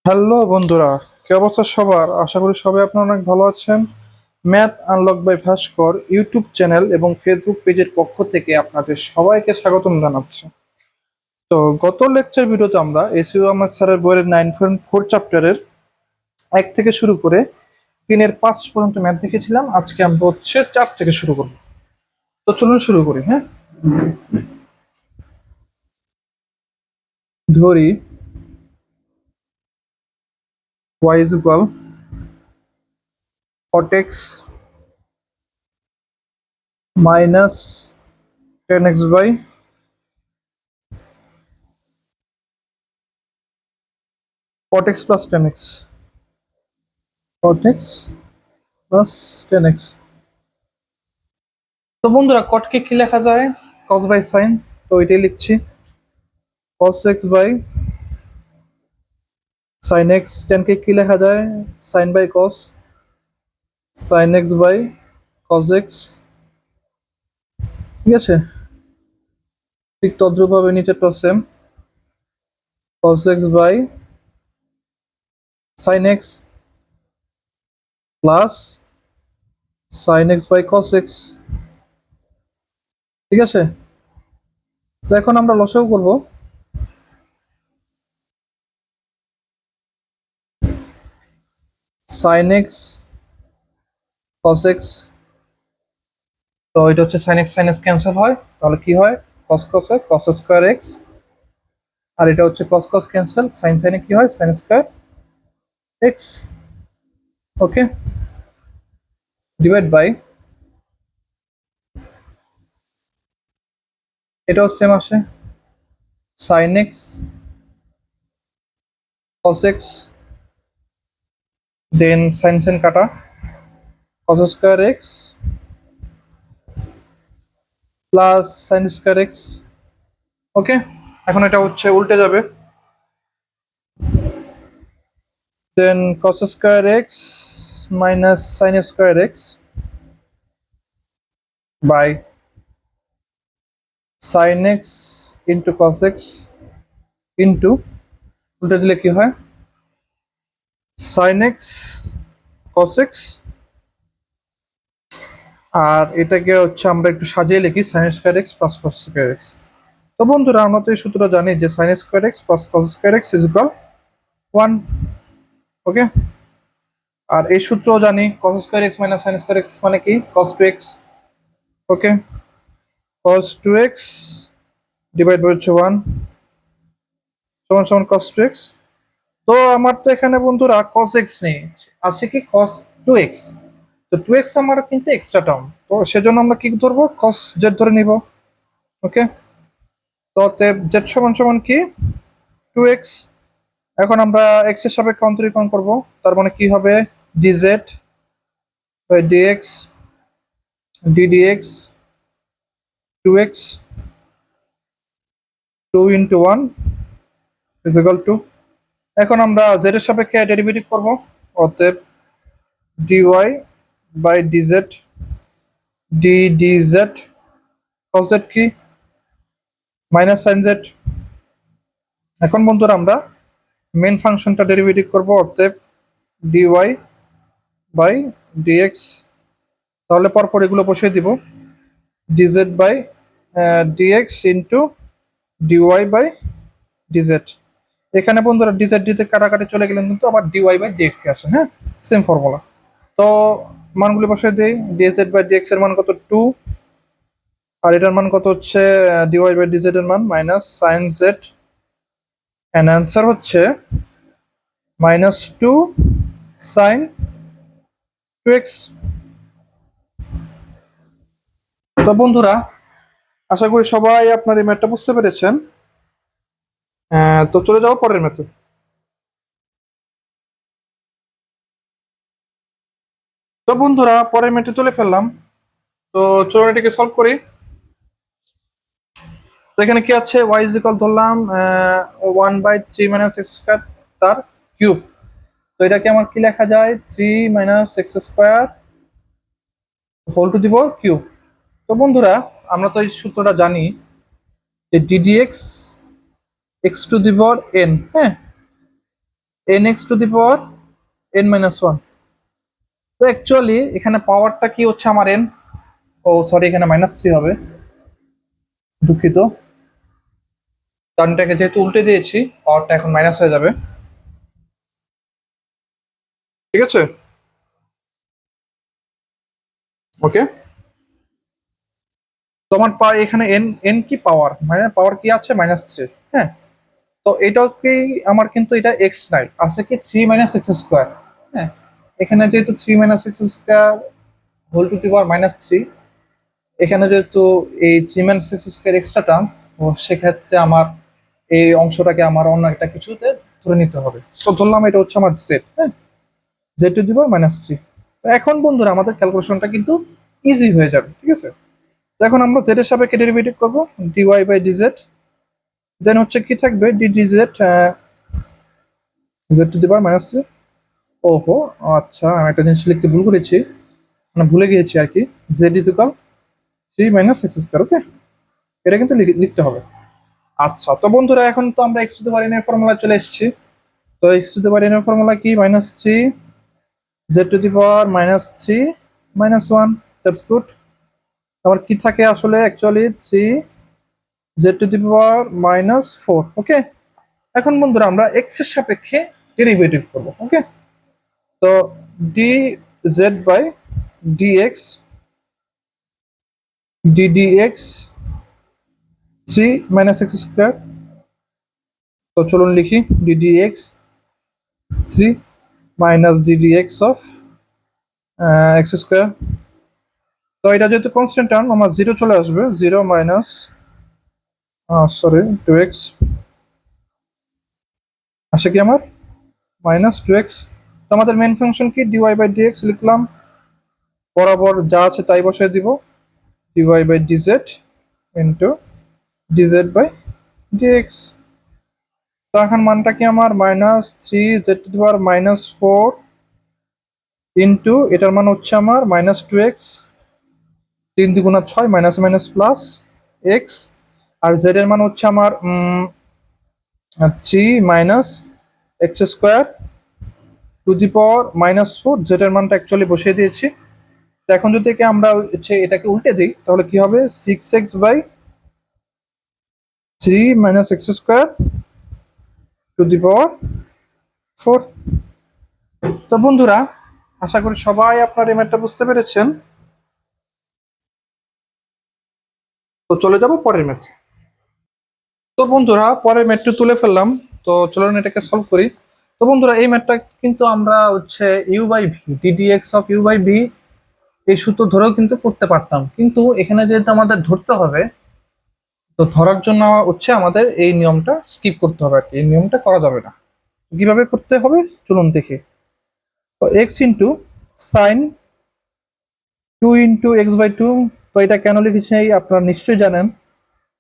Hello বন্ধুরা, কি অবস্থা সবার? আশা করি সবাই আপনারা অনেক ভালো আছেন। Math unlock by Bhaskar YouTube channel এবং ফেসবুক পেজের পক্ষ থেকে আপনাদের সবাইকে স্বাগতম জানাচ্ছি। তো গত লেকচার ভিডিওতে আমরা এসইও আহমেদ স্যারের বইয়ের 9.4 চ্যাপ্টারের 1 থেকে শুরু করে 3-এর 5 পর্যন্ত ম্যাথ দেখেছিলাম। আজকে আমরা হচ্ছে 4 থেকে শুরু করব। তো চলুন শুরু করি। হ্যাঁ, ধরি y is equal cot x minus 10x by cot x plus 10x, cot x plus 10x। তো বন্ধুরা, কটকে কি লেখা যায়? Cos by sine. তো এটাই লিখছি, cos X by sine X. Tan কে কি লেখা যায়? Sine by cos, sine X by cos X. ঠিক আছে, ঠিক তদ্রুপভাবে নিচেরটা same, cos X by sine X plus sine X by cos X. ঠিক আছে, তো এখন আমরা লসাগু করব। সাইন এক্স কস এক্স, তো এটা হচ্ছে sine x sine x cancel হয়, তাহলে কি হয়? কস কস এ কস স্কোয়ার এক্স, আর এটা হচ্ছে কস কস ক্যান্সেল, সাইন সাইনে কি হয়? Sine square X. Okay, divide by, এটাও সেম আসে, sine X cos X, then sine sine কাটা, cos square x plus sine square X. Okay, এখন এটা হচ্ছে উল্টে যাবে, then cos square x minus sine square X by sine X into cos X into, উল্টে দিলে কি হয়? সাইন এক্স কস এক্স, আর এটাকে হচ্ছে আমরা একটু সাজিয়ে লিখি, sine square x plus cos square x. তো বন্ধুরা, আমরা তো এই সূত্রটা জানি যে sine square x plus cos square x is equal 1। Okay, আর এই সূত্রও জানি, cos square x minus sine square x মানে কি? Cos two x. Okay, cos two x divide by হচ্ছে 1 সমান সমান কস টু এক্স। তো আমার তো এখানে বন্ধুরা কস এক্স নেই, আছে কি? Cos two x. তো টু এক্স আমার কিন্তু এক্সট্রা টার্ম, তো সেজন্য আমরা কি ধরবো? কস জেড ধরে নিব। ওকে, তো জেড সমান সমান কি? Two x. এখন আমরা এক্স এর সাপেক্ষে অন্তরীকরণ করব, তার মানে কি হবে? D z by d x d d x 2x 2 into 1 is equal to, এখন আমরা জেড এর সাপেক্ষে ডেরিভেটিভ করব, অতএব d y by d z d z cos z কি? Minus sine z. এখন বন্ধুরা আমরা মেন ফাংশনটা ডেরিভেটিভ করব, অতএব ডিওয়াই বাই ডিএক্স, তাহলে পরপর এগুলো বসিয়ে দিব, d z by d x into d y by d z. এখানে বন্ধুরা ডিজেড ডিজেড কাটাকাটি চলে গেলেন, কিন্তু আবার ডিওয়াই বাই ডিএক্স আসে। হ্যাঁ, সেম ফর্মুলা। তো মানগুলি বসিয়ে দিই, ডিজেড বাই ডিএক্স এর মান কত? 2, আর এটার মান কত হচ্ছে? ডিওয়াই বাই ডিজেড এর মান minus sine z, and answer হচ্ছে -2 সাইন 2x। তো বন্ধুরা, আশা করি সবাই আপনার এই ম্যাথটা বুঝতে পেরেছেন। তো চলে যাবো পরের ম্যাথে। তো বন্ধুরা, পরের ম্যাথে চলে ফেললাম। তো চলুন এটাকে সলভ করি। তো এখানে কি আছে? y ইজ ইকুয়াল ধরলাম 1/3 মাইনাস এক্স স্কোয়ার তার কিউব। তো এটাকে আমার কি লেখা যায়? 3 minus x square whole to the power cube. তো বন্ধুরা, আমরা তো এই সূত্রটা জানি যে d d x x to the power n. হ্যাঁ, n x to the power n minus one. তো অ্যাকচুয়ালি এখানে পাওয়ারটা কি হচ্ছে আমার এন, ও সরি এখানে -3 হবে, দুঃখিত, কারণ এটাকে যেহেতু উল্টে দিয়েছি পাওয়ারটা এখন মাইনাস হয়ে যাবে। ঠিক আছে, ওকে। তোমার এখানে এন এন কি পাওয়ার, মানে পাওয়ার কি আছে -3। হ্যাঁ, তো এটাও কি আমার, কিন্তু এটা এক্স নাই, আছে কি 3 - x²। হ্যাঁ, এখানে যেহেতু 3 - x² whole to the power -3, এখানে যেহেতু এই 3 - x² এক্সট্রা টার্ম, তো সেক্ষেত্রে আমার এই অংশটাকে আমার অন্য একটা কিছুতে ধরে নিতে হবে। তো ধরলাম এটা হচ্ছে আমার জেড। হ্যাঁ, জেড টু দি পাওয়ার -3। তো এখন বন্ধুরা আমাদের ক্যালকুলেশনটা কিন্তু ইজি হয়ে যাবে। ঠিক আছে, তো এখন আমরা জেড এর সাপেক্ষে ডেরিভেটিভ করবো, ডিওয়াই বাই ডিজেড, দেন হচ্ছে কি থাকবে d d z z to the power -3। ওহো, আচ্ছা আমি একটা জিনিস লিখতে ভুল করেছি, মানে ভুলে গিয়েছি আর কি, জেড ইজ ইকাল 3 - x²। ওকে, এটা কিন্তু লিখতে হবে। আচ্ছা, তো বন্ধুরা এখন তো আমরা এক্স টু দি পাওয়ার এর ফর্মুলা চলে এসেছি। তো এক্স টু দি পাওয়ার এর ফর্মুলা কি, -3 z to the power -3 - 1। That's good. আমার কি থাকে আসলে actually 3 z to the power -4। ওকে, এখন বন্ধুরা আমরা এক্স এর সাপেক্ষে ডেরিভেটিভ করব। ওকে, তো d z by d x d d x 3 - x²। তো চলুন লিখি ডিডিএক্স 3 - ডিডিএক্স অফ x²। তো এটা যেহেতু কনস্ট্যান্ট টার্ম, আমার জিরো চলে আসবে, 0 মাইনাস সরি 2x আসে কি আমার -2x। তো আমাদের মেন ফাংশন কি, ডিওয়াই বাই ডিএক্স লিখলাম, বরাবর যা আছে তাই বসিয়ে দিব, d y by d z into d z by d x. তো এখন মানটা কি আমার -3 z to the power -4 into এটার মান হচ্ছে আমার -2x, 3 × 6 minus minus plus x, আর জেড এর মান হচ্ছে আমার 3 - x² two the power -4। Z এর মানটা অ্যাকচুয়ালি বসিয়ে দিয়েছি। তো এখন যদি আমরা হচ্ছে এটাকে উল্টে দিই তাহলে কি হবে, 6x/3 - x² two the power 4। তো বন্ধুরা আশা করি সবাই আপনার এই ম্যাথটা বুঝতে পেরেছেন। তো চলে যাব পরের ম্যাথ। তো বন্ধুরা পরের ম্যাথটা তুলে ফেললাম, তো চলুন এটাকে সলভ করি। তো বন্ধুরা এই ম্যাথটা কিন্তু আমরা হচ্ছে u by v d d x of u by v এই সূত্র ধরেও কিন্তু করতে পারতাম, কিন্তু এখানে যেহেতু আমাদের ধরতে হবে, তো ধরার জন্য হচ্ছে আমাদের এই নিয়মটা স্কিপ করতে হবে আর কি, এই নিয়মটা করা যাবে না। কিভাবে করতে হবে চলুন দেখি। তো এক্স ইন্টু সাইন 2 × x/2। তো এটা কেন লিখেছি আপনারা নিশ্চয়ই জানেন,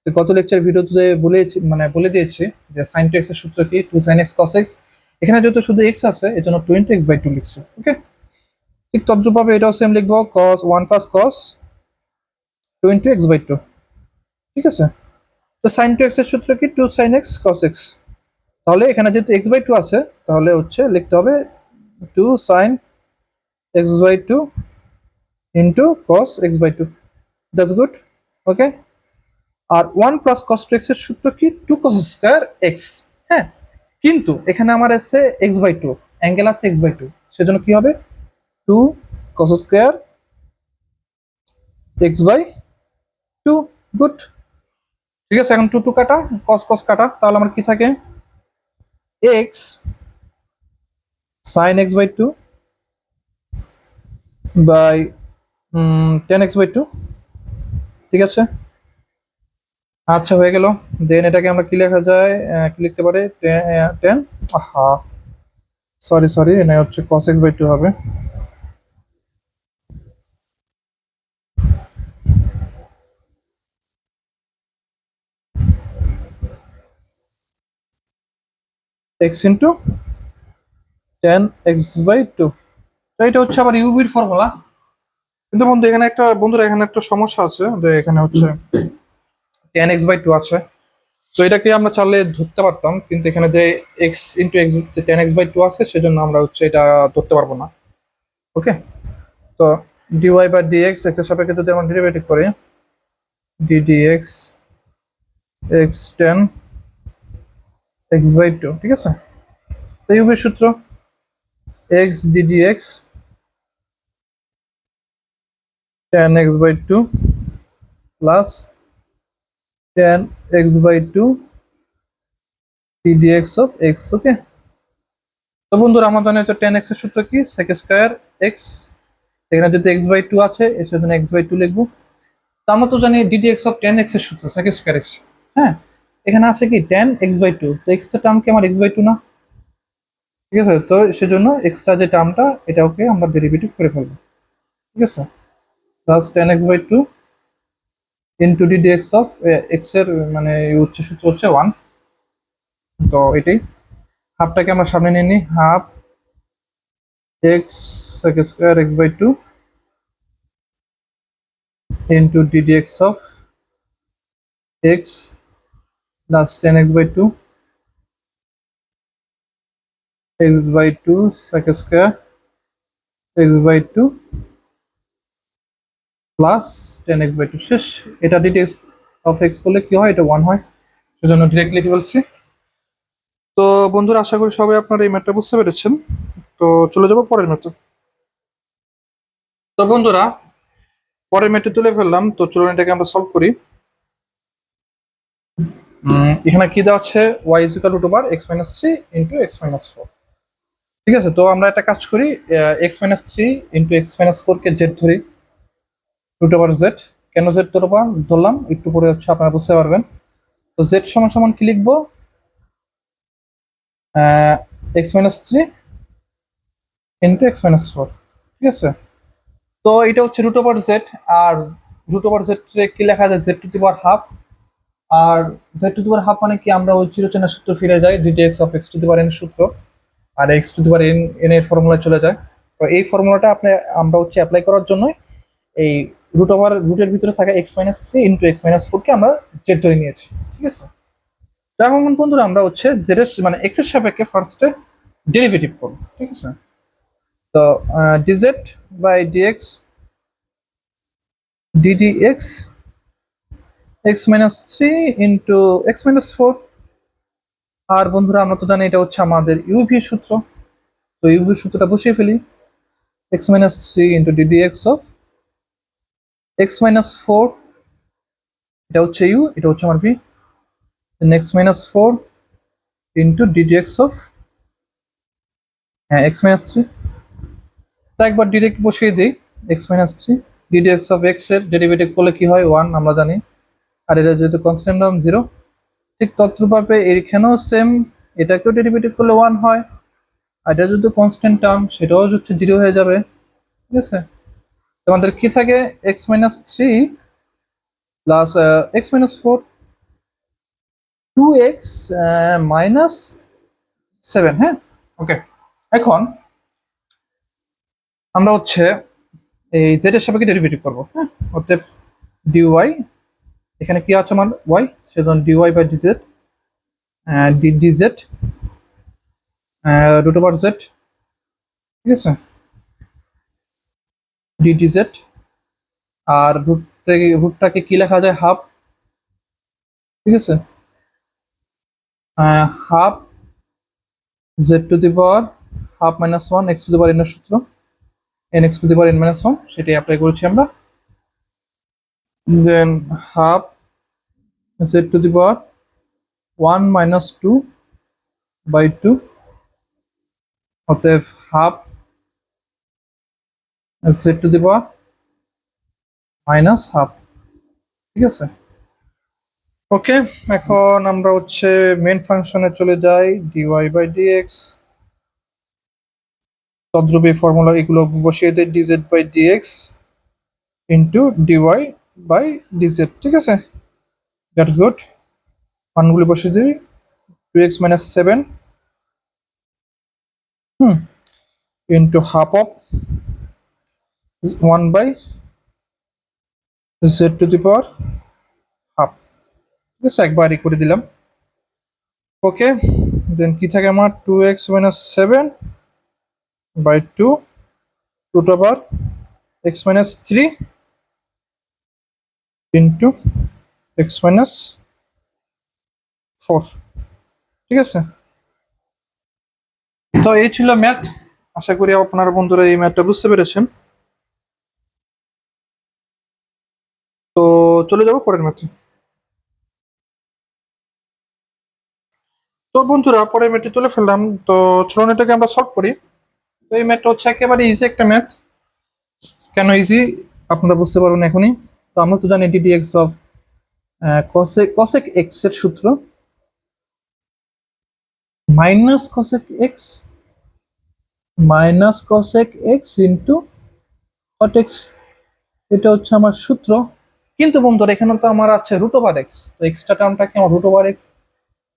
গত লেকচার ভিডিওতে বলে দিয়েছি যে সাইন টু এক্স এর সূত্র কি, 2 sin x cos x। এখানে যেহেতু শুধু এক্স আছে এই জন্য 2 × x/2 লিখছি। ওকে, ঠিক তদ্রুপভাবে এটাও সেম লিখবো, cos 1 + cos 2 × x/2। ঠিক আছে, তো সাইন টু এক্স এর সূত্র কি, 2 sin x cos x। তাহলে এখানে যেহেতু x/2 আছে তাহলে হচ্ছে লিখতে হবে 2 sin x/2 into cos x/2। That's good. Okay, আর 1 + cos 2x এর সূত্র কি, 2 cos² x। হ্যাঁ, কিন্তু এখানে আমার আছে x/2, অ্যাঙ্গেল আছে x/2, সেজন্য কি হবে 2 cos² x/2। গুড, ঠিক আছে। এখন 2 কাটা, cos cos কাটা, তাহলে আমার কি থাকে, x sin x/2 by 10 x/2। ঠিক আছে, আচ্ছা হয়ে গেল। দেন এটাকে আমরা কি লেখা যায়, কি লিখতে পারি, 10, আহা সরি সরি, এটা হচ্ছে cos x/2 হবে। x into 10 x/2। তো এটা হচ্ছে আবার ইউভির ফর্মুলা। কিন্তু বন্ধুরা এখানে একটা সমস্যা আছে, যে এখানে হচ্ছে 10 x/2 আছে। তো এটাকে আমরা চাইলে ধরতে পারতাম, কিন্তু এখানে যে এক্স ইন্টু এক্স 10x/2 আছে, সেজন্য আমরা হচ্ছে এটা ধরতে পারবো না। ওকে, তো ডিওয়াই বাই ডিএক্স এক্স এর সাপেক্ষে যদি আমরা ডেরিভেটিভ করি, ডিডিএক্স এক্স 10x/2, ঠিক আছে। তো ইউভির সূত্র x d d x 10x/2 plus 10x/2 d d x of x. Okay, তো বন্ধুরা আমাদের জানি তো 10x এর সূত্র কি, sec স্কয়ার এক্স। এখানে যদি x/2 আছে, এর জন্য x/2 লিখবো। তো আমরা তো জানি ডিডিএক্স অফ 10x এর সূত্র sec স্কয়ার এক্স। হ্যাঁ, এখানে আছে কি 10x/2, তো এক্সটা টার্ম কি আমার x/2 না? ঠিক আছে, তো সেজন্য এক্সট্রা যে টার্মটা এটাকে আমরা ডেরিভেটিভ করে ফেলবো। ঠিক আছে, plus 10x/2 into d d x of x এর মানে উচ্চ সূত্র হচ্ছে 1। তো এটাই, হাফটাকে আমরা সামনে নিয়ে নিই, half x sec square x/2 into ddx of x plus 10x/2 x/2 sec square x/2 plus 10x/2 শেষ। এটা ddx of x করলে কি হয়, এটা 1 হয়, সেজন্য ডিরেক্ট লিখে ফেলছি। তো বন্ধুরা আশা করি সবাই আপনারা এই ম্যাথটা বুঝতে পেরেছেন। তো চলে যাব পরের ম্যাথে। তো বন্ধুরা পরের ম্যাথে তুলে ফেললাম, তো চলুন এটাকে আমরা সলভ করি। এখানে কি দেওয়া আছে, y = x-3 into x-4। ঠিক আছে, তো আমরা একটা কাজ করি, x-3 into x-4 কে z ধরি, √z। কেন z ধরলাম একটু পরে হচ্ছে আপনারা বুঝতে পারবেন। তো z সমান সমান কি লিখবো, x-3 into x-4। ঠিক আছে, তো এটা হচ্ছে √z, আর √z কি লেখা যায়, z⁻²। আর z⁻² মানে কি, আমরা ওই চিরচেনা সূত্র ফিরে যাই, ddx of x⁻n সূত্র, আর x⁻n এর ফর্মুলায় চলে যায়। তো এই ফর্মুলাটা আমরা হচ্ছে অ্যাপ্লাই করার জন্য এই রুটের ভিতরে থাকা x-3 ইন্টু x-4 কে আমরা জেড ধরে নিয়েছি। ঠিক আছে, এখন বন্ধুরা আমরা হচ্ছে জেড এর মানে এক্স এর সাপেক্ষে ফার্স্টে ডেরিভেটিভ করব। ঠিক আছে, তো dz by dx ddx x-3 into x-4। আর বন্ধুরা আমরা তো জানি এটা হচ্ছে আমাদের ইউভি সূত্র, তো ইউভি সূত্রটা বসিয়ে ফেলি, x-3 into ddx of x-4, এটা হচ্ছে ইউ, এটা হচ্ছে আমার V, x-4 into ddx of x-3। তা একবার ডিরেক্ট বসিয়ে দিই, x-3 ddx অফ x এর ডেরিভেটিভ করলে কি হয়, 1 আমরা জানি। আর এটা যেহেতু কনস্ট্যান্ট টার্ম 0, ঠিক তদ্রূপভাবে এখানেও সেম, এটাকেও ডেরিভেটিভ করলে 1 হয়। আর এটা যদি কনস্ট্যান্ট টার্ম, সেটাও হচ্ছে 0 হয়ে যাবে। ঠিক আছে, আমাদের কি থাকে, x-3 plus x-4 2x minus 7। হ্যাঁ, ওকে, এখন আমরা হচ্ছে এই জেড এর সাপেক্ষে ডেরিভেটিভ করবো। হ্যাঁ, অর্থাৎ ডিওয়াই, এখানে কি আছে আমার ওয়াই, সেজন্য d y by d z d z √z। ঠিক আছে, ডিজেড, আর রুটটাকে কি লেখা যায়, হাফ। ঠিক আছে, হাফ z⁻½ - 1 x⁻n এর সূত্র, n x⁻n - 1, সেটাই অ্যাপ্লাই করেছি আমরা। দেন হাফ z⁻1 - 2/2, অতএব হাফ z⁻-½ ঠিক আছে, ওকে। এখন আমরা হচ্ছে মেন ফাংশনে চলে যাই, ডিওয়াই বাই ডিএক্স, তদ্রূপী ফর্মুলা এগুলো বসিয়ে দিই, d z by d x into d y by d z. ঠিক আছে, দ্যাটস গুড। মানগুলি বসিয়ে দিই, 2x - 7 into half of 1/z⁻½ ঠিক আছে, একবারই করে দিলাম। ওকে, দেন কি থাকে আমার 2x - 7/2 root over x - 3 into x - 4। ঠিক আছে, তো এই ছিল ম্যাথ। আশা করি আপনারা বন্ধুরা এই ম্যাথটা বুঝতে পেরেছেন। তো চলে যাবো পরের ম্যাথে। তো বন্ধুরা পরের ম্যাথটি তুলে ফেললাম। তো চলুন এটাকে আমরা সলভ করি। তো এই ম্যাথটা হচ্ছে একেবারে ইজি একটা ম্যাথ। কেন ইজি আপনারা বুঝতে পারবেন এখনই। তো আমরা তো জানি ডিডিএক্স অফ কসেক এক্স এর সূত্র -cosec x into cot x, এটা হচ্ছে আমার সূত্র। কিন্তু বন্ধুরা এখানে তো আমার আছে রুট ওভার এক্স, তো এক্সট্রা টার্মটা কি আমার রুট ওভার এক্স।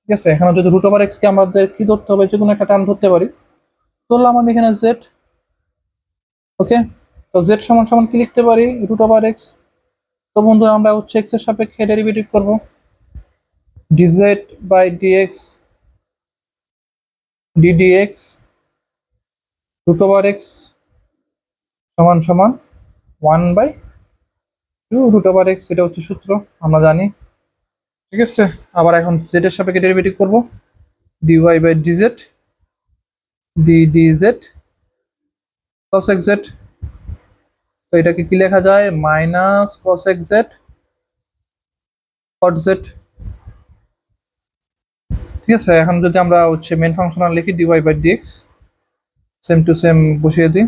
ঠিক আছে, এখানে যদি রুট ওভার এক্স কে আমাদের কি ধরতে হবে, যে কোনো একটা টার্ম ধরতে পারি। ধরলাম আমি এখানে জেড। ওকে, তো জেড সমান সমান কি লিখতে পারি, রুট ওভার এক্স। তো বন্ধুরা আমরা হচ্ছে এক্স এর সাপেক্ষে ডেরিভেটিভ করব, d z by d x d d x root over x সমান সমান 1/2 রুট ওভার এক্স, এটা হচ্ছে সূত্র আমরা জানি। ঠিক আছে, আবার এখন জেড এর সাপেক্ষে ডেরিভেটিভ করব, d y by d z d z cos x z. তো এটাকে কি লেখা যায়, minus cos x z cot z. ঠিক আছে, এখন যদি আমরা হচ্ছে মেন ফাংশনাল লিখি d y by d x, same to same বসিয়ে দিই,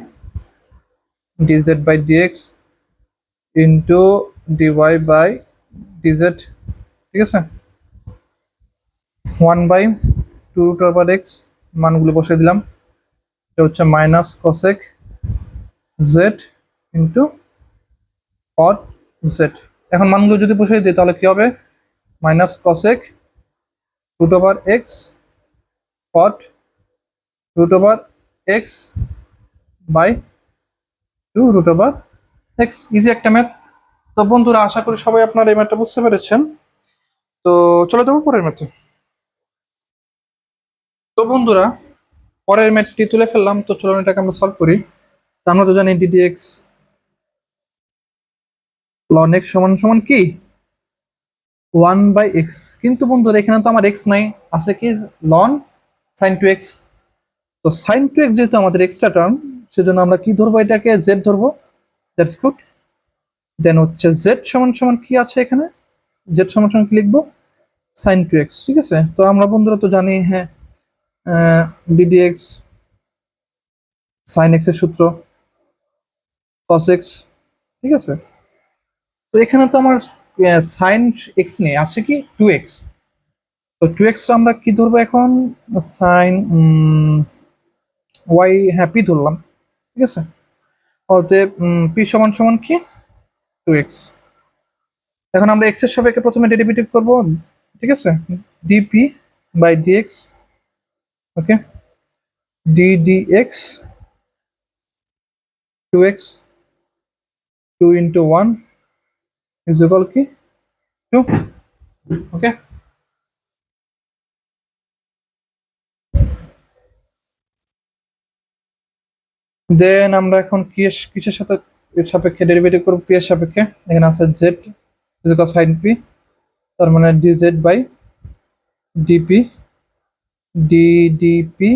d z by d x into d y by d z. ঠিক আছে, 1/2 রুট ওভার এক্স, মানগুলো বসিয়ে দিলাম। এটা হচ্ছে minus cosec z into cot z. এখন মানগুলো যদি বসিয়ে দিই তাহলে কি হবে, minus cosec root over x cot root over x by 2 root over x. Easy একটা ম্যাথ। তো বন্ধুরা আশা করি সবাই আপনারা এই ম্যাথটা বুঝতে পেরেছেন। তো চলে যাবো পরের ম্যাথে। তো বন্ধুরা পরের ম্যাথটি তুলে ফেললাম। তো চলুন এটাকে আমরা সলভ করি। তো আমরা তো জানি ডিডিএক্স লন এক্স সমান সমান কি 1/x। কিন্তু বন্ধুরা এখানে তো আমার এক্স নাই, আছে কি লন সাইন টু এক্স। তো সাইন টু এক্স যেহেতু আমাদের এক্সট্রা টার্ম, সেজন্য আমরা কি ধরবো, এটাকে জেড ধরবো। That's good. দেন হচ্ছে জেড সমান সমান কি আছে এখানে, জেড সমান সমান কি লিখবো, সাইন টু এক্স। ঠিক আছে, তো আমরা বন্ধুরা তো জানি হ্যাঁ ডিডিএক্স সাইন এক্স এর সূত্র কস এক্স। ঠিক আছে, তো এখানে তো আমার সাইন এক্স নেই, আছে কি 2x। তো 2x আমরা কি ধরবো এখন, সাইন ওয়াই, হ্যাঁ পি ধরলাম। ঠিক আছে, অতএব পি সমান সমান কি 2x। এখন আমরা এক্স এর সাপেক্ষে প্রথমে ডেরিভেটিভ করব। ঠিক আছে, d p by d x. Okay, d x 2x 2 into 1 is equal কি 2। ওকে, দেন আমরা এখন কিসের সাথে এর সাপেক্ষে ডেরিভেটিভ করব, পি এর সাপেক্ষে। এখানে আছে z is equal sine p, তার মানে d z by d p d p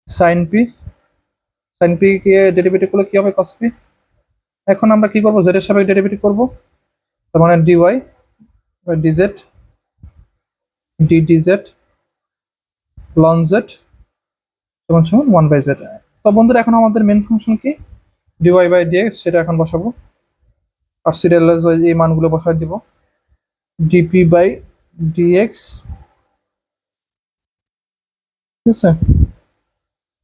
sine p. Sine p কে ডেরিভেটিভ করলে কি হবে, কস পি। এখন আমরা কি করব, জেড এর সাপেক্ষে ডেরিভেটিভ করব, তার মানে d y by d z d z ln z সমান সমান 1/z। তো বন্ধুরা এখন আমাদের মেন ফাংশন কি, ডিওয়াই বাই ডিএক্স, সেটা এখন বসাবো। আর সিরিয়ালাইজ এই মানগুলো বসাই দিব, ডিপি বাই ডিএক্স। ঠিক আছে,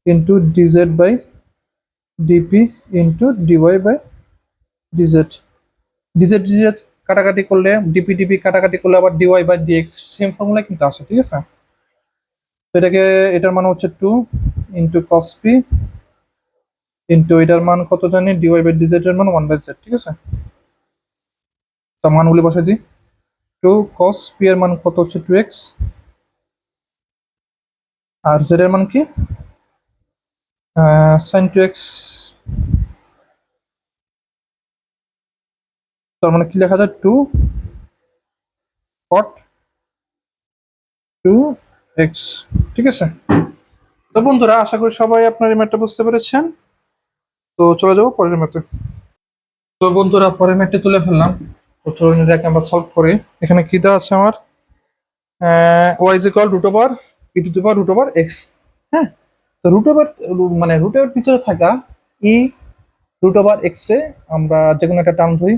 into d z by d p into d y by d z. D z d z কাটাকাটি করলে, ডিপি ডিপি কাটাকাটি করলে আবার d y by d x same formula কিন্তু আসে। ঠিক আছে, তো এটাকে, এটার মান হচ্ছে 2 ইন্টু কস পি ইন্টু এটার মান কত জানি, ডিওয়াই বাই ডিজেড এর মান 1/z। ঠিক আছে, তো মানগুলি বসাই দিই। 2 cos p এর মান কত হচ্ছে 2x আর জেড এর মান কি, সাইন টু এক্স, তার মানে কি লেখা যায়, টু কট টু এক্স। ঠিক আছে, তো বন্ধুরা আশা করি সবাই আপনার এই ম্যাথটা বুঝতে পেরেছেন। তো চলে যাবো পরের ম্যাথে। তো বন্ধুরা পরের ম্যাথটি তুলে ফেললাম। তো চলুন এটাকে আমরা সলভ করি। এখানে কি দেওয়া আছে আমার, y is equal root over e to the power root over x. হ্যাঁ, তো রুট ওভার মানে রুটের ভিতরে থাকা ই রুট ওভার এক্স রে আমরা যে কোনো একটা টার্ম ধরি,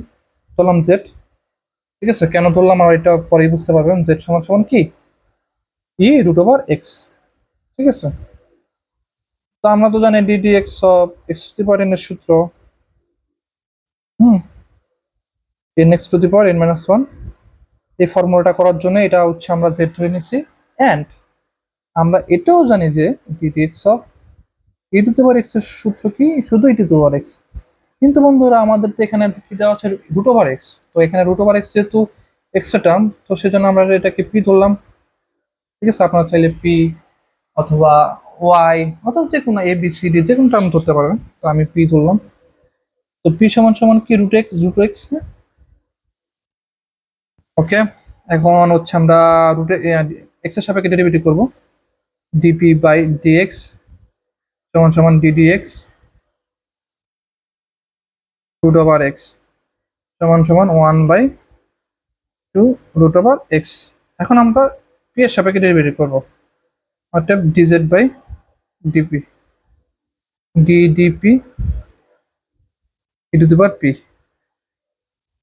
ধরলাম জেড। ঠিক আছে, কেন ধরলাম আর এটা পরেই বুঝতে পারবেন। জেড সমান সমান কি, ই রুট ওভার এক্স। ঠিক আছে, তো আমরা তো জানি d d x of x to the power n এর সূত্র, hmm, n x to the power n minus one. এই ফর্মুলাটা করার জন্য এটা হচ্ছে আমরা জেড ধরে নিছি। অ্যান্ড আমরা এটাও জানি যে DD x of E to the power x এর সূত্র কি, শুধু ই টু দি পাওয়ার এক্স। কিন্তু বন্ধুরা আমাদের তো এখানে কি দেওয়া আছে, রুট ওভার এক্স। তো এখানে রুট ওভার এক্স যেহেতু এক্সট্রা টার্ম, তো সেজন্য আমরা এটাকে পি ধরলাম। ঠিক আছে, আপনারা চাইলে পি অথবা ওয়াই অথবা যে কোনো এ বি সি ডি যে কোনো টার্ম ধরতে পারবেন। তো আমি পি ধরলাম। তো পি সমান সমান কি, রুট এক্স। ওকে, এখন হচ্ছে আমরা রুটে এক্স এর সাপেক্ষে ডেরিভেটিভ করবো। ডিপি বাই ডিএক্স সমান সমান d d x root over x সমান সমান one by two root over x. এখন আমরা পি এর সাপেক্ষে ডেরিভেটিভ করবো, অর্থাৎ d z by d p d d p e to the power p,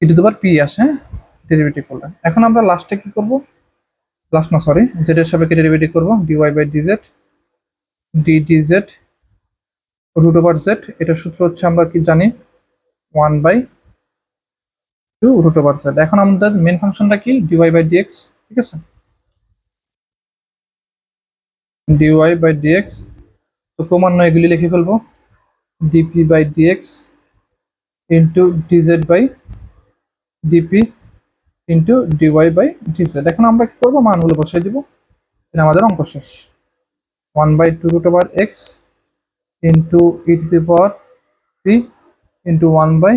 e to the power p আসে ডেরিভেটিভ করলে। এখন আমরা লাস্টে কি করবো, লাস্ট না সরি, জেড এর সাপেক্ষে ডেরিভেটিভ করবো, d y by d z d d z root over z. এটার সূত্র হচ্ছে আমরা কি জানি, one by two root over z. এখন আমাদের মেন ফাংশনটা কি, ডিওয়াই বাই ডিএক্স। ঠিক আছে, ডিওয়াই বাই ডিএক্স। তো ক্রমান্বয়ে এগুলি লিখে ফেলবো, d p by d x into d z by d p into d y by d z. এখন আমরা কি করবো, মানগুলো বসাই দিব, এটা আমাদের অঙ্ক শেষ। One by two root over x into e to the power p into one by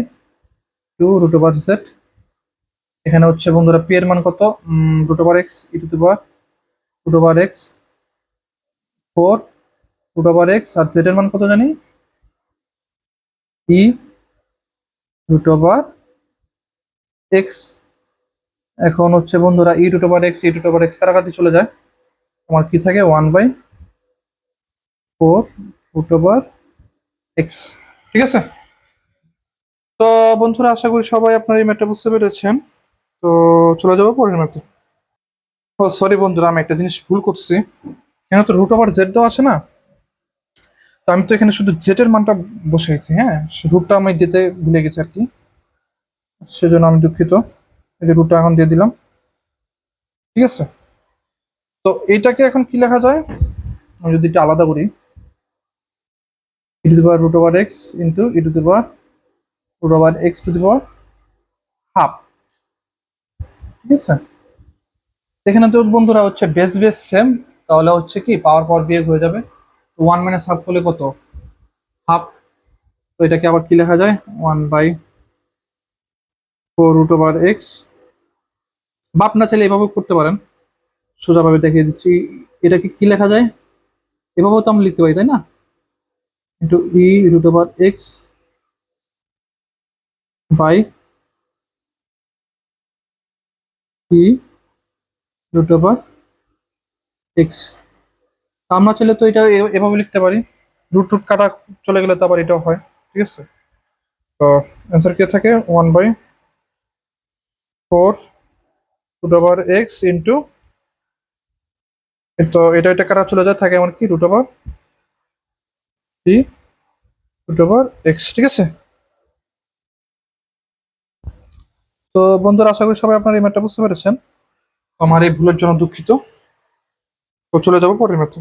two root over z. এখানে হচ্ছে বন্ধুরা পি এর মান কত, root over x e to the power root over x four root over x, আর z এর মান কত জানি, ই রুট ওভার এক্স। এখন হচ্ছে বন্ধুরা e root over x e root over x কাটাকাটি চলে যায়, আমার কি থাকে, one by four root over x. ঠিক আছে, তো বন্ধুরা আশা করি সবাই আপনার এই ম্যাথটা বুঝতে পেরেছেন। তো চলে যাবো পরের ম্যাথে। ও সরি বন্ধুরা, আমি একটা জিনিস ভুল করছি। এখানে তো রুট ওভার জেড দেওয়া আছে না, তো আমি তো এখানে শুধু জেড এর মানটা বসেছি। হ্যাঁ, রুটটা আমি দিতে ভুলে গেছি আর কি, সেজন্য আমি দুঃখিত। এই যে রুটটা এখন দিয়ে দিলাম। ঠিক আছে, তো এইটাকে এখন কি লেখা যায়, আমি যদি এটা আলাদা করি, e to the power root over x into e to the power root over x to the power half. ঠিক আছে, এখানে তো বন্ধুরা হচ্ছে বেস বেস সেম, তাহলে হচ্ছে কি পাওয়ার পাওয়ার বিয়োগ হয়ে যাবে। তো ওয়ান মাইনাস হাফ হলে কত, হাফ। তো এটাকে আবার কি লেখা যায়, one by four root over x. বা আপনার চাইলে এভাবে করতে পারেন, সোজাভাবে দেখিয়ে দিচ্ছি। এটাকে কি লেখা যায়, এভাবেও তো আমরা লিখতে পারি তাই না, into e root over x by e root over x. আমরা চাইলে তো এটা এভাবে লিখতে পারি, রুট রুট কাটা চলে গেলে তো আবার এটাও হয়। ঠিক আছে, তো অ্যান্সার কি থাকে, one by four root over x into, তো এটা কাটা চলে যায়, থাকে আমার কি root over e root over x. ঠিক আছে, তো বন্ধুরা আশা করি সবাই আপনার এই ম্যাথটা বুঝতে পেরেছেন। আমার এই ভুলের জন্য দুঃখিত। তো চলে যাবো পরের ম্যাথে।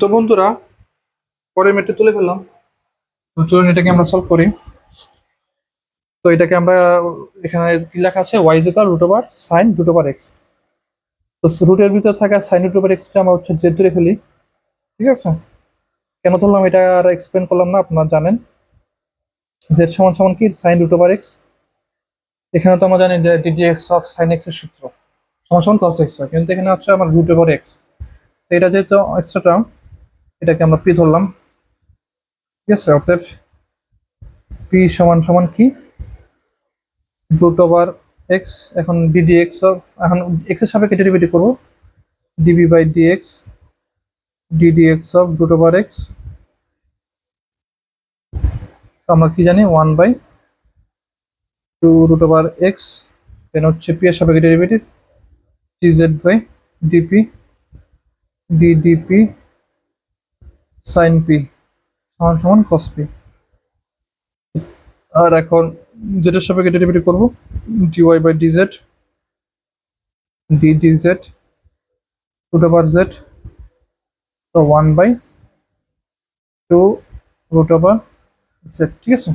তো বন্ধুরা পরের ম্যাথটা তুলে ফেললাম। তো চলুন এটাকে আমরা সলভ করি। তো এটাকে আমরা এখানে কি লেখা আছে y is equal root over sine root over x. তো রুটের ভিতরে থাকা সাইন রুট ওভার এক্সটা আমরা হচ্ছে জেড ধরে ফেলি, ঠিক আছে। কেন ধরলাম এটা আর এক্সপ্লেন করলাম না, আপনারা জানেন জেড সমান সমান কি সাইন রুট ওভার এক্স। এখানে তো আমরা জানি যে DD x of sine x এর সূত্র সমান সমান কস এক্স হয়, কিন্তু এখানে হচ্ছে আমার রুট ওভার এক্স। তো এটা যেহেতু এক্সট্রা টার্ম, এটাকে আমরা পি ধরলাম, ঠিক আছে। অর্থাৎ পি সমান সমান কি রুট ওভার এক্স। এখন ডিডি এক্স অফ, এখন এক্স এর সাপেক্ষে ডেরিভেটিভ করবো, d b by d x d d x of root over x. আমরা কি জানি 1/2 রুট ওভার এক্স, দেন হচ্ছে পি এর সাপেক্ষে derivative d z by d p d d p sine p সমান সমান কস পি। আর এখন জেড এর সাপেক্ষে ডেরিভেটিভ করবো d y by d z d z root over z, তো 1/2 রুট ওভার জেড, ঠিক আছে।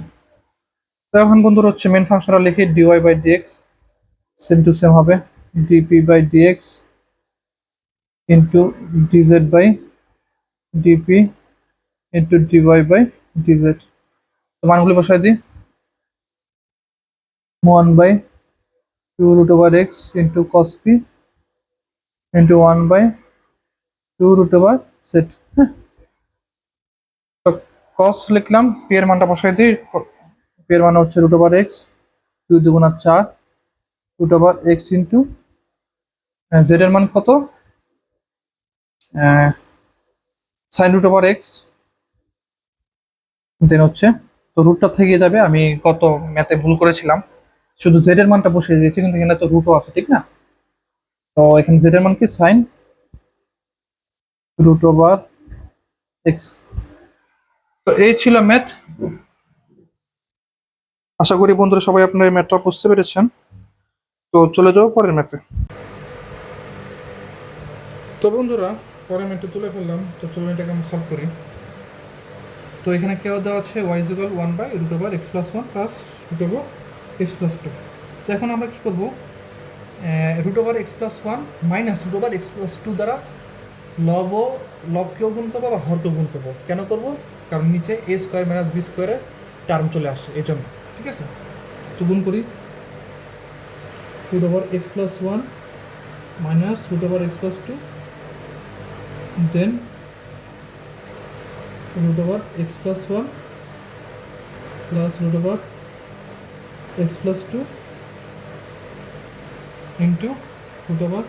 তো এখন বন্ধুরা হচ্ছে মেন ফাংশনটা লিখি, d y by d x same to same হবে d p by d x into d z by d p into d y by d z. তো মানগুলি বসাই দিই, 1/2 root over x into cos p into 1/2 root over z. তো কস লিখলাম, পি এর মানটা বসাই দিই, পি এর মান হচ্ছে রুট ওভার এক্স 2 দুগুণা 4 root over x into z এর মান কত sine root over x, then হচ্ছে তো রুটটা থেকে যাবে, আমি কত ম্যাথে ভুল করেছিলাম, শুধু জেড এর মানটা বসিয়ে দিয়েছি, কিন্তু এখানে তো রুটও আছে, ঠিক না। তো এখানে জেড এর মান কি সাইন রুট ওভার এক্স। তো এই ছিল ম্যাথ। আশা করি বন্ধুরা সবাই আপনার এই ম্যাথটা বুঝতে পেরেছেন। তো চলে যাবো পরের ম্যাথে। তো বন্ধুরা পরের ম্যাথটা তুলে ফেললাম, তো চলুন এটাকে আমরা সলভ করি। তো এখানে কেউ দেওয়া আছে ওয়াই ইজ ইকুয়াল 1/রুট over x plus 1 plus root over x plus 2। তো এখন আমরা কী করবো, root over x plus 1 minus root over x plus 2 দ্বারা লবকেও গুণ করবো, আবার হরকেও গুণ করবো। কেন করবো, কারণ নিচে এ স্কোয়ার মাইনাস বি স্কোয়ারের টার্ম চলে আসে এই জন্য, ঠিক আছে। তো গুণ করি, root over x plus 1 minus root over x plus 2, then root over x plus 1 plus root over x plus 2 into root over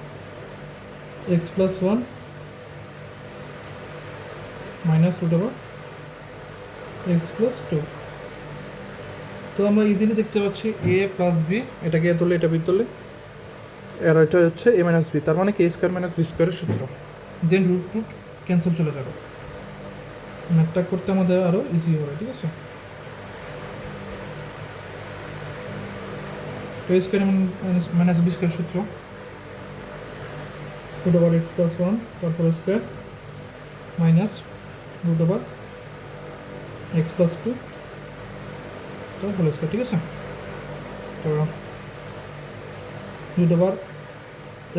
x plus 1 minus root over x plus 2। তো আমরা ইজিলি দেখতে পাচ্ছি a প্লাস বি, এটাকে এ ধরলে এটা B ধরলে, আর এটা হচ্ছে a মাইনাস বি, তার মানে কি a স্কোয়ার মাইনাস বি স্কোয়ারের সূত্র। দেন রুট রুট ক্যান্সেল চলে যাবে, ম্যাথটা করতে আমাদের আরও ইজি হবে, ঠিক আছে। a square minus b square সূত্র, রুট ওভার এক্স প্লাস 1 তারপর square minus root over x plus 2 তো হোল স্কোয়ার, ঠিক আছে। তো root over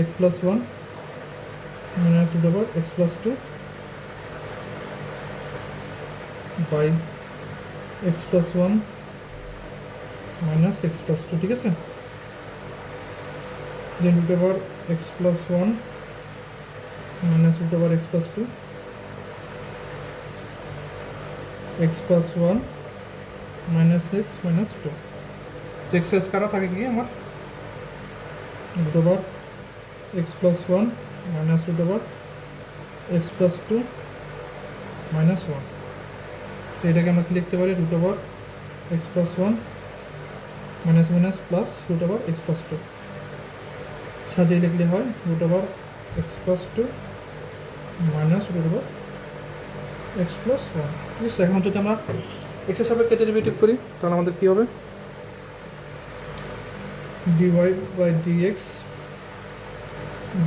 x plus 1 minus root over x plus 2 by x plus 1 minus x plus 2, ঠিক আছে। Then root over x plus 1 minus root over x plus 2 x plus 1 minus x minus 2। তো x x কাটা থাকে কি আমার root over x plus 1 minus root over x plus 2 minus 1। তো এটাকে আমরা কি লিখতে পারি, root over x plus 1 minus minus plus root over x plus 2 সাজিয়ে লিখলে হয় root over x plus 2 minus root over x plus 1, ঠিক আছে। এখন যদি আমরা এক্সের সাপেক্ষে ডেরিভেটিভ করি তাহলে আমাদের কী হবে, dy by dx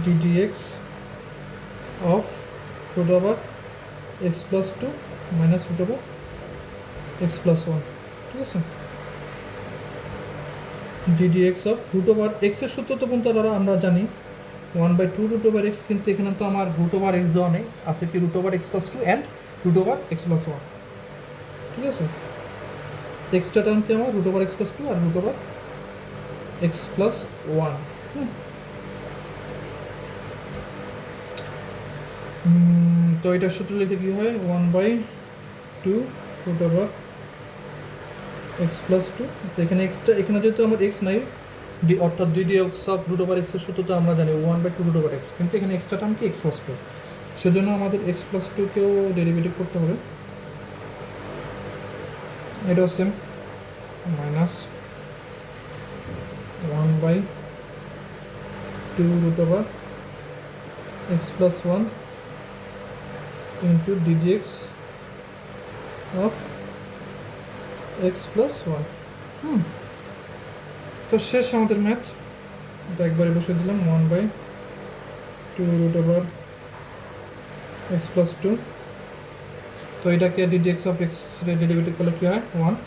ddx of root over x plus 2 minus root over x plus 1, ঠিক আছে। ডিডিএক্স অফ রুট ওভার এক্সের সূত্র তো বন্ধু দ্বারা আমরা জানি 1/2 রুট ওভার এক্স, কিন্তু এখানে তো আমার রুট ওভার এক্স দেওয়া নেই, আছে কি root over x plus two and root over x plus one. ঠিক আছে, এক্সট্রা টার্ম কি আমার root over x plus two আর root over x plus one. তো এটার সূত্র লিখে কী হয় 1/2 root over x plus two. তো এখানে এক্সটা, এখানে যেহেতু আমার এক্স নাই, অর্থাৎ দুই ডিএক্স অফ রুট ওভার এক্সের সূত্র তো আমরা জানি 1/2 রুট ওভার এক্স, কিন্তু এখানে এক্সট্রা টার্ম কি এক্স প্লাস টু, সেজন্য আমাদের এক্স প্লাস টুকেও ডেরিভেটিভ করতে হবে। এটাও same, minus 1/2 root over x plus one into d d x of x plus one. তো শেষ আমাদের ম্যাথ, এটা একবারে বসে দিলাম 1/2 root over x plus two. তো এটাকে ডিডিএক্স অফ এক্স ডেরিভেটিভ করলে কী হয় 1,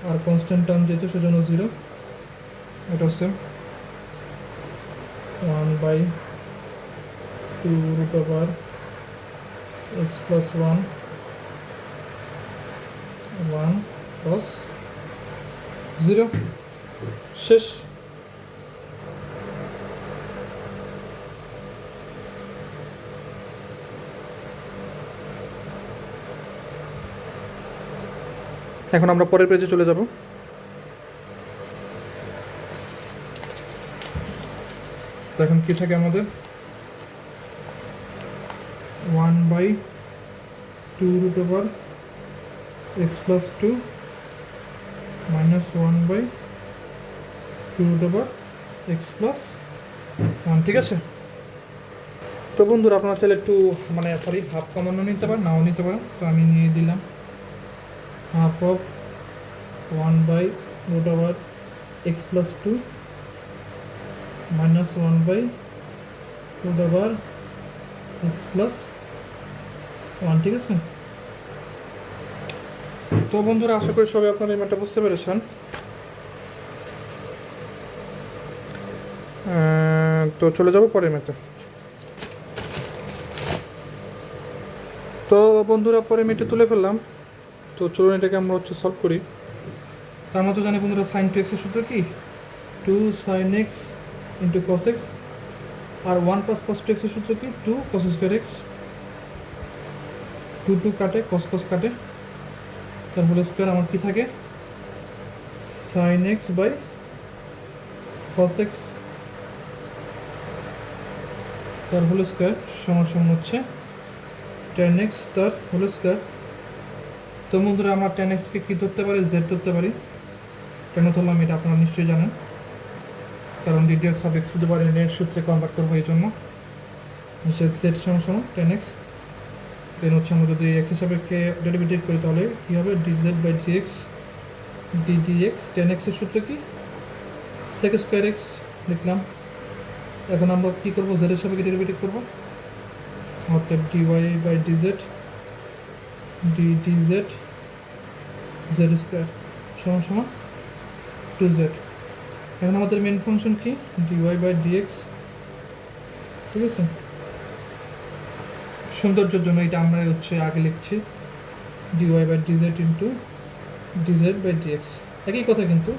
আর কনস্ট্যান্ট টার্ম যেহেতু সেজন্য 0, এটাও same 1/2 root over x plus 1 plus 0। শেষ। এখন আমরা পরের পেজে চলে যাব। তো এখন কী থাকে আমাদের 1/2 root over x plus two minus 1/2 root over x plus one. ঠিক আছে, তো বন্ধুরা আপনারা চাইলে একটু মানে সরি হাফ কমানো নিতে পারেন, নাও নিতে পারেন। তো আমি নিয়ে দিলাম half of 1/2 root over x plus two minus 1/2 root over x plus one. ঠিক আছে, তো বন্ধুরা আশা করি সবাই আপনারা এই ম্যাথটা বুঝতে পেরেছেন। তো চলে যাব পরের ম্যাথে। তো বন্ধুরা পরে ম্যাথে তুলে ফেললাম। তো চলুন এটাকে আমরা সলভ করি। তার মতো জানি বন্ধুরা সাইন টু এক্সের সূত্র কি 2 sin x into cos x, আর 1 প্লাস cos 2 এক্সের সূত্র কি 2 cos স্কোয়ার x। 2 কাটে, cos কাটে, তার হোল স্কোয়ার আমার কি থাকে sin x by cos x তার হোল স্কোয়ার সমান হচ্ছে tan x তার হোল স্কোয়ার। তো বন্ধুরা আমরা tan x কে কী ধরতে পারি, z ধরতে পারি। কেন ধরলাম এটা আপনারা নিশ্চয়ই জানেন, কারণ ddx of x to the power n এর সূত্রে কনভার্ট করবো, এই জন্য z সমান tan x। দেন হচ্ছে আমরা যদি এক্স সাপেক্ষে ডেরিভেটিভ করি তাহলে কী হবে dz by dx tan x এর সূত্র কি sec স্কোয়ার x লিখলাম। এখন আমরা কী করবো, z এর সাপেক্ষে ডেরিভেটিভ করবো, অর্থাৎ dy by dz dz z square সমান 2z। এখন আমাদের মেন ফাংশন কি dy বাই dx। ঠিক আছে, সৌন্দর্যের জন্য এটা আমরা আগে লিখছি dy by dz into dz by dx। একই কথা, কিন্তু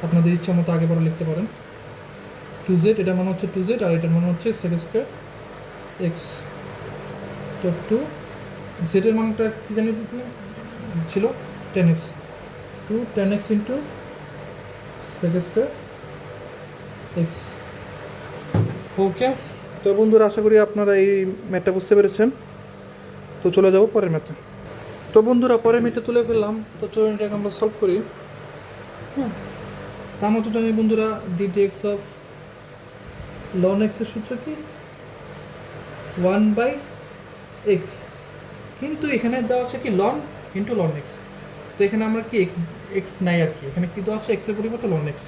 আপনাদের ইচ্ছা মতো আগে পরে লিখতে পারেন। 2z এটা মানে হচ্ছে 2z, আর এটার মানে হচ্ছে sec স্কোয়ার x। তো 2 z এর মানটা কী জানিয়ে ছিল tan x, 2 tan x into sec square x। ওকে, তো বন্ধুরা আশা করি আপনারা এই ম্যাথটা বুঝতে পেরেছেন। তো চলে যাব পরের ম্যাথে। তো বন্ধুরা পরের ম্যাথটা তুলে ফেললাম। তো চলুন এটাকে আমরা সলভ করি। তার মতো জানি বন্ধুরা ডিডিএক্স অফ লন এক্সের সূত্র কি 1/x, কিন্তু এখানে দেওয়া আছে কি লন ইন্টু লন এক্স। তো এখানে আমরা কি এক্স নাই আর কি, এখানে কি দেওয়া আছে এক্সের পরিবর্তে লন এক্স।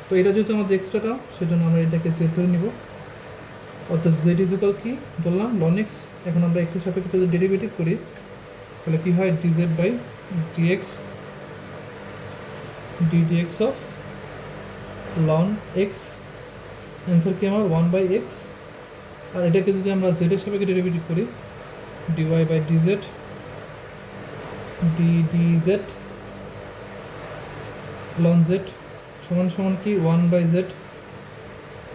তো এটা যেহেতু আমাদের এক্সট্রা টার্ম, সেজন্য আমরা এটাকে জেড ধরে নিব, অর্থাৎ জেড ইজ ইকুয়াল কি ধরলাম লন এক্স। এখন আমরা এক্সের সাপেক্ষে যদি ডেরিভেটিভ করি তাহলে কী হয় d z by d x of ln x, answer কি আমার 1/x। আর এটাকে যদি আমরা জেডের সাপেক্ষে ডেরিভেটিভ করি, d y by d z d z ln z সমান সমান কি 1/z।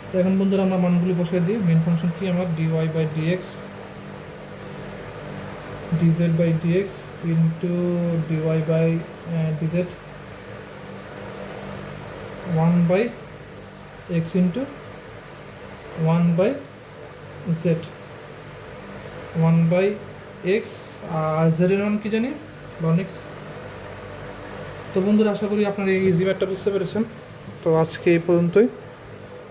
তো এখন বন্ধুরা আমরা মানগুলি বসিয়ে দিই। মেন ফাংশন কি আমার d y by d x d z by d x into d y by d z 1/x into 1/z 1/x। আর জেডের মান কি জানি লন এক্স। তো বন্ধুরা আশা করি আপনারা এই ইজি ম্যাথটা বুঝতে পেরেছেন। তো আজকে এই পর্যন্তই।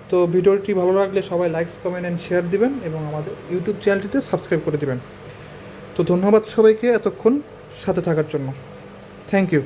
তো ভিডিওটি ভালো লাগলে সবাই লাইকস কমেন্ট অ্যান্ড শেয়ার দিবেন এবং আমাদের ইউটিউব চ্যানেলটিতে সাবস্ক্রাইব করে দিবেন। তো ধন্যবাদ সবাইকে এতক্ষণ সাথে থাকার জন্য। Thank you.